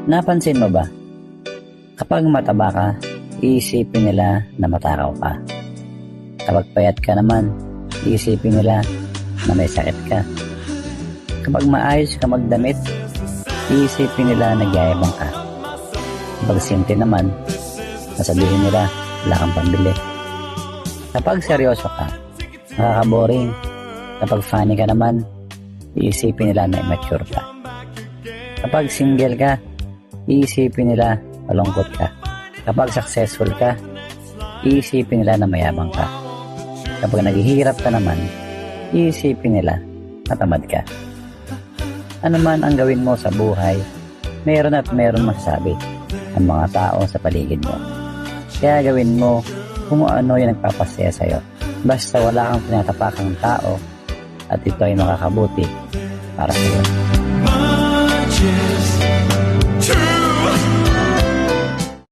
Napansin mo ba? Kapag mataba ka, iisipin nila na matakaw ka. Kapag payat ka naman, iisipin nila na may sakit ka. Kapag maayos ka magdamit, iisipin nila na nagyayabang ka. Kapag simple naman, sasabihin nila wala kang pambili. Kapag seryoso ka, nakaka-boring. Kapag funny ka naman, iisipin nila na immature ka. Kapag single ka, iisipin nila malungkot ka. Kapag successful ka, iisipin nila na mayabang ka. Kapag naghihirap ka naman, iisipin nila na tamad ka. Ano man ang gawin mo sa buhay, meron at meron masasabi ang mga tao sa paligid mo. Kaya gawin mo kung ano yung nagpapasaya sa'yo. Basta wala kang tinatapakang tao at ito ay makakabuti para sa'yo.